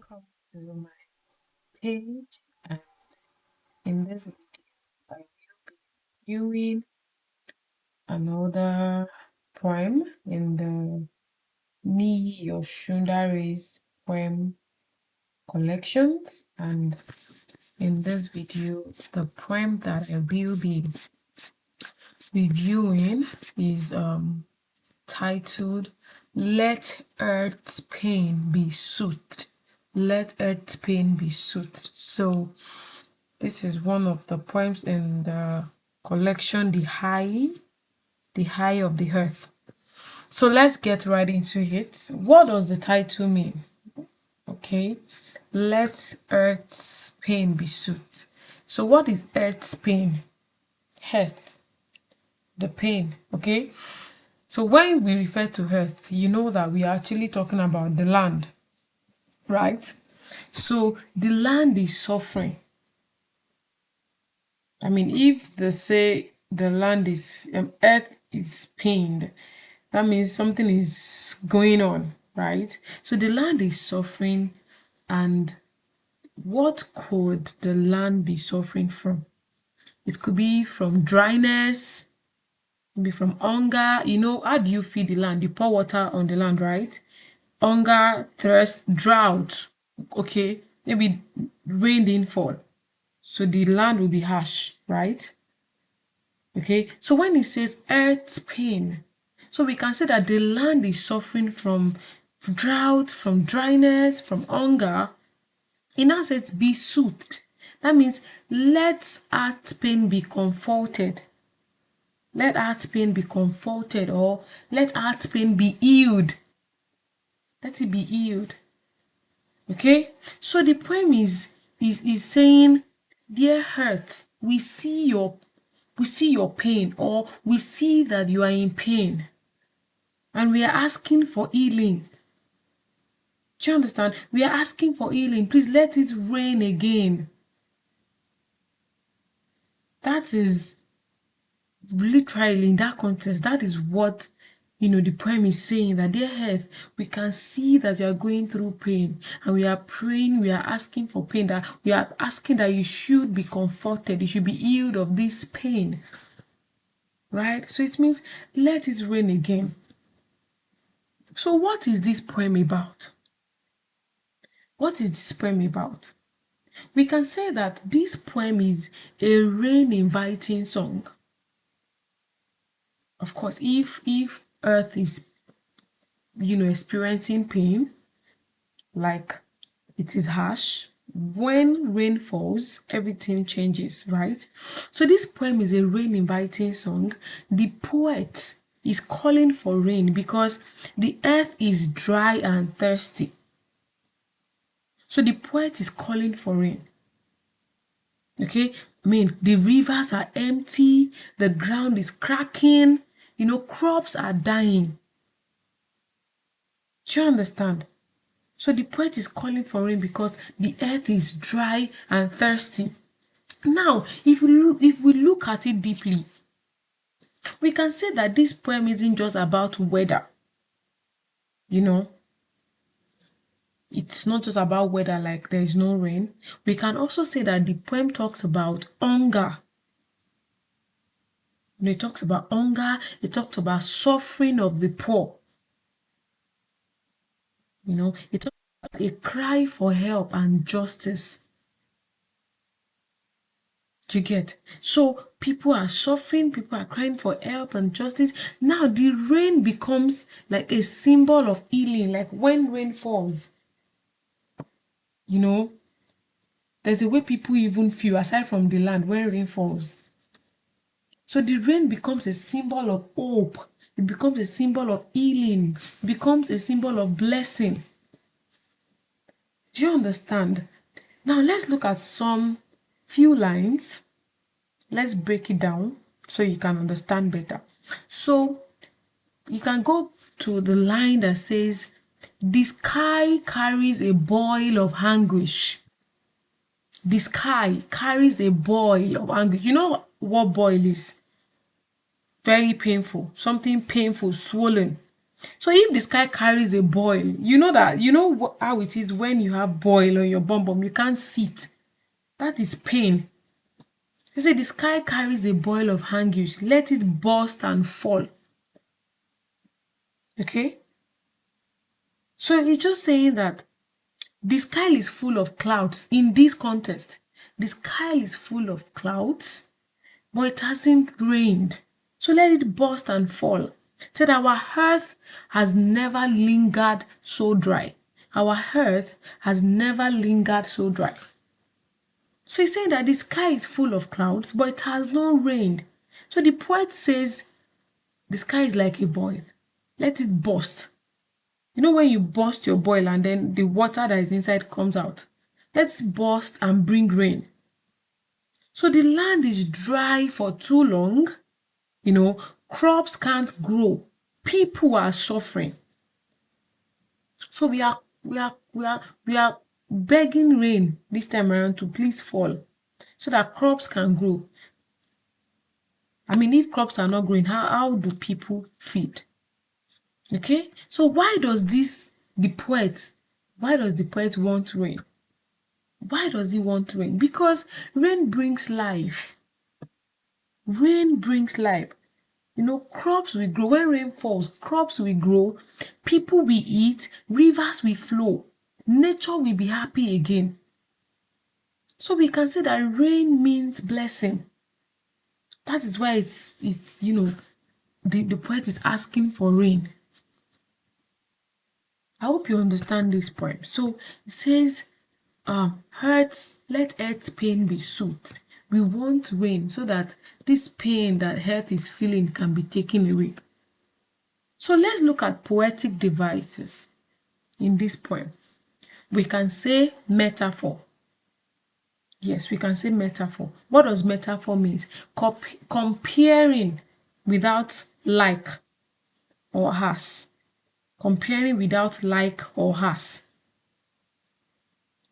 welcome to my page. And in this video, I will be reviewing another poem in the Niyi Osundare's poem collections. And in this video, the poem that I will be reviewing is titled Let Earth's Pain Be Soothed. Let Earth's Pain Be Soothed. So this is one of the poems in the collection The High of the Earth. So let's get right into it. What does the title mean? Okay, let Earth's pain be soothed. So what is Earth's pain? Earth, the pain. Okay, so when we refer to Earth, you know that we are actually talking about the land, right? So the land is suffering. I mean, if they say the land is, earth is pained, that means something is going on, right? So the land is suffering, and what could the land be suffering from? It could be from dryness, maybe from hunger. You know, how do you feed the land? You pour water on the land, right? Hunger, thirst, drought. Okay, maybe rain didn't fall, so the land will be harsh, right? Okay, so when it says earth's pain, so we can say that the land is suffering from drought, from dryness, from hunger. It now says be soothed. That means let earth's pain be comforted. Let earth's pain be comforted, or let earth's pain be healed. Let it be healed. Okay, so the poem is saying, dear earth, we see your pain, or we see that you are in pain, and we are asking for healing. Do you understand? We are asking for healing. Please let it rain again. That is literally, in that context, that is what the poem is saying, that dear earth, we can see that you are going through pain, and we are praying, we are asking for pain, that we are asking that you should be comforted, you should be healed of this pain, right? So it means let it rain again. So what is this poem about? What is this poem about? We can say that this poem is a rain inviting song. Of course, if earth is experiencing pain, like it is harsh, when rain falls, everything changes, right? So this poem is a rain inviting song. The poet is calling for rain because the earth is dry and thirsty. So the poet is calling for rain. Okay, I mean, the rivers are empty, the ground is cracking, crops are dying. Do you understand? So the poet is calling for rain because the earth is dry and thirsty. Now, if we look at it deeply, we can say that this poem isn't just about weather. It's not just about weather, like there is no rain. We can also say that the poem talks about hunger. It talks about hunger, it talks about suffering of the poor. It talks about a cry for help and justice. Do you get? So people are suffering, people are crying for help and justice. Now the rain becomes like a symbol of healing. Like when rain falls, there's a way people even feel aside from the land when rain falls. So the rain becomes a symbol of hope. It becomes a symbol of healing. It becomes a symbol of blessing. Do you understand? Now let's look at some few lines. Let's break it down so you can understand better. So you can go to the line that says, the sky carries a boil of anguish. The sky carries a boil of anguish. You know what boil is? Very painful. Something painful, swollen. So if the sky carries a boil, how it is when you have boil on your bum, you can't sit. That is pain. They say the sky carries a boil of anguish. Let it burst and fall. Okay? So it's just saying that the sky is full of clouds in this context. The sky is full of clouds, but it hasn't rained. So let it burst and fall. Said our earth has never lingered so dry. Our earth has never lingered so dry. So he's saying that the sky is full of clouds, but it has not rained. So the poet says the sky is like a boil. Let it burst. You know when you burst your boil and then the water that is inside comes out? Let's burst and bring rain. So the land is dry for too long. Crops can't grow. People are suffering. So we are begging rain this time around to please fall so that crops can grow. I mean, if crops are not growing, how do people feed? Okay, so why does the poet want rain? Why does he want rain? Because rain brings life. Rain brings life. Crops will grow. When rain falls, crops will grow, people will eat, rivers will flow, nature will be happy again. So we can say that rain means blessing. That is why the poet is asking for rain. I hope you understand this poem. So it says, let earth's pain be soothed. We want rain so that this pain that earth is feeling can be taken away. So let's look at poetic devices in this poem. We can say metaphor. Yes, we can say metaphor. What does metaphor mean? Comparing without like or has. Comparing without like or has.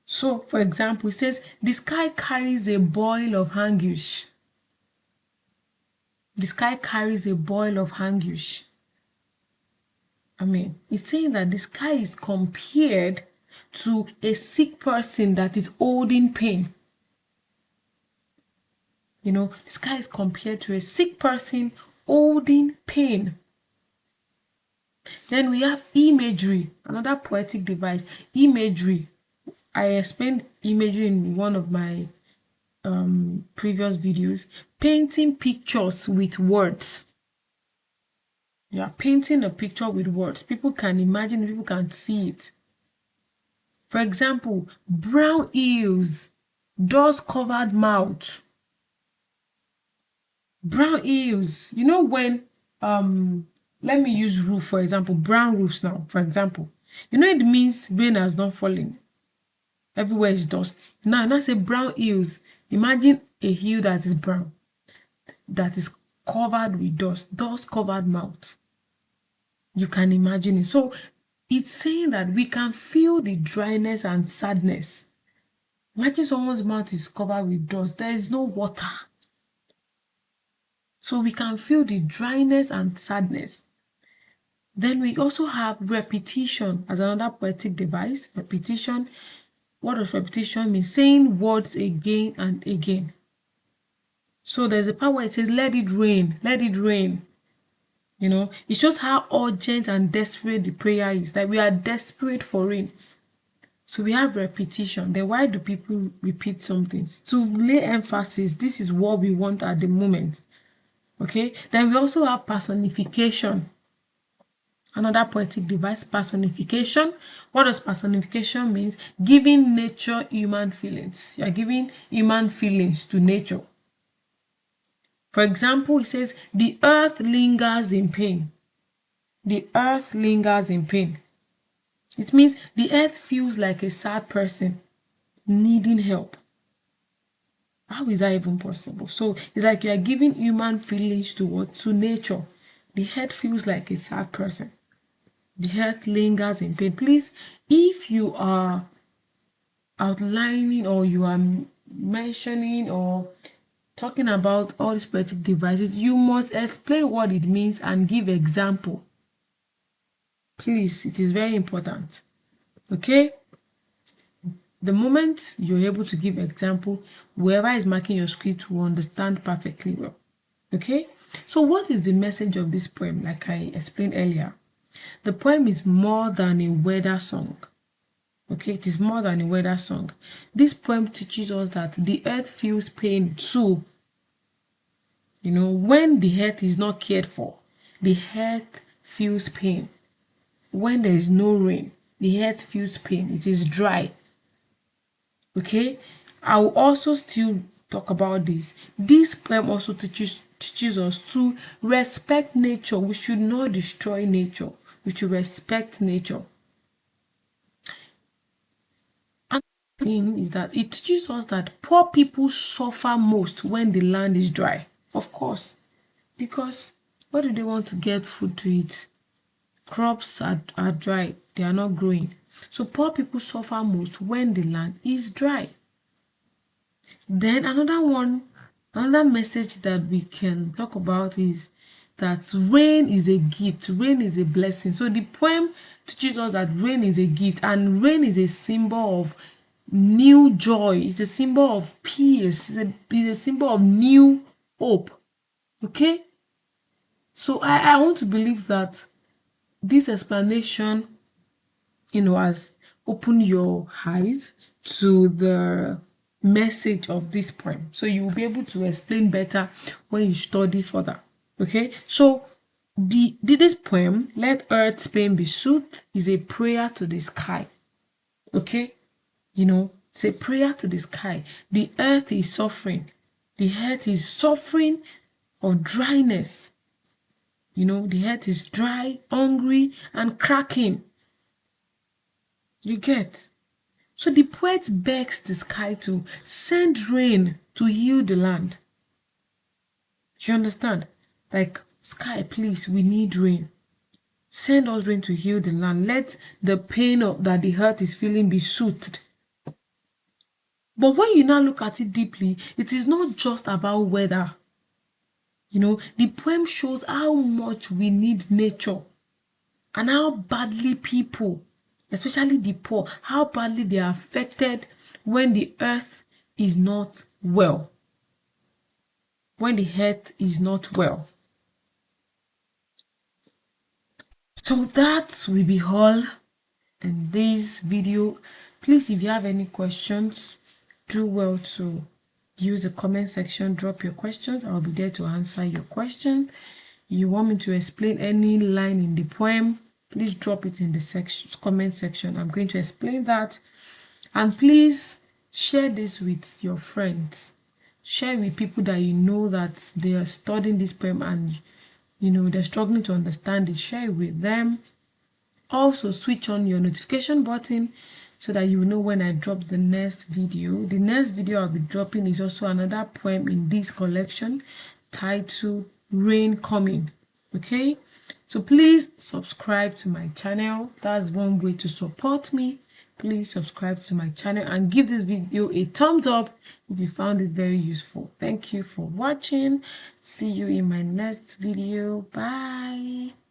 So, for example, it says, the sky carries a boil of anguish. The sky carries a boil of anguish. It's saying that the sky is compared to a sick person that is holding pain. The sky is compared to a sick person holding pain. Then we have imagery, another poetic device. Imagery. I explained imagery in one of my previous videos. Painting pictures with words. You are painting a picture with words. People can imagine, people can see it. For example, brown eels, dust-covered mouth. Brown eels. When let me use roof for example. Brown roofs now, for example. It means rain has not fallen. Everywhere is dust. Now say brown eels. Imagine a hill that is brown, that is covered with dust covered mouth. You can imagine it. So it's saying that we can feel the dryness and sadness. Imagine someone's mouth is covered with dust. There is no water. So we can feel the dryness and sadness. Then we also have repetition as another poetic device. Repetition. What does repetition mean? Saying words again and again. So there's a part where it says, let it rain, let it rain. It's just how urgent and desperate the prayer is. That we are desperate for rain. So we have repetition. Then why do people repeat something? To lay emphasis, this is what we want at the moment. Okay, then we also have personification. Another poetic device, personification. What does personification mean? Giving nature human feelings. You are giving human feelings to nature. For example, it says, the earth lingers in pain. The earth lingers in pain. It means the earth feels like a sad person needing help. How is that even possible? So it's like you are giving human feelings to what? To nature. The earth feels like a sad person. The earth lingers in pain. Please, if you are outlining or you are mentioning or talking about all these poetic devices, you must explain what it means and give example. Please, it is very important. Okay? The moment you're able to give example, whoever is marking your script will understand perfectly well. Okay? So what is the message of this poem? Like I explained earlier, the poem is more than a weather song. Okay, it is more than a weather song. This poem teaches us that the earth feels pain too. You know, when the earth is not cared for, the earth feels pain. When there is no rain, the earth feels pain. It is dry. Okay, I will also still talk about this. This poem also teaches us to respect nature. We should not destroy nature. We should respect nature. And the thing is that it teaches us that poor people suffer most when the land is dry. Of course, because what do they want to get food to eat? Crops are dry, they are not growing. So poor people suffer most when the land is dry. Then another message that we can talk about is that rain is a gift, rain is a blessing. So the poem teaches us that rain is a gift, and rain is a symbol of new joy, it's a symbol of peace, it's a symbol of new hope. Okay? So I want to believe that this explanation, has opened your eyes to the message of this poem. So you will be able to explain better when you study further. Okay? So this poem, Let Earth's Pain Be Soothed, is a prayer to the sky. Okay? It's a prayer to the sky. The earth is suffering. The earth is suffering of dryness. The earth is dry, hungry, and cracking. You get? So the poet begs the sky to send rain to heal the land. Do you understand? Like, sky, please, we need rain. Send us rain to heal the land. Let the pain that the earth is feeling be soothed. But when you now look at it deeply, it is not just about weather. The poem shows how much we need nature and how badly people, especially the poor, how badly they are affected when the earth is not well. When the earth is not well. So that will be all in this video. Please, if you have any questions, do well to use the comment section. Drop your questions. I'll be there to answer your questions. You want me to explain any line in the poem, please drop it in the comment section. I'm going to explain that. And please share this with your friends. Share with people that you know that they are studying this poem and they're struggling to understand it. Share it with them. Also switch on your notification button so that you will know when I drop the next video. The next video I'll be dropping is also another poem in this collection titled Rain Coming. Okay, so please subscribe to my channel. That's one way to support me. Please subscribe to my channel and give this video a thumbs up if you found it very useful. Thank you for watching. See you in my next video. Bye.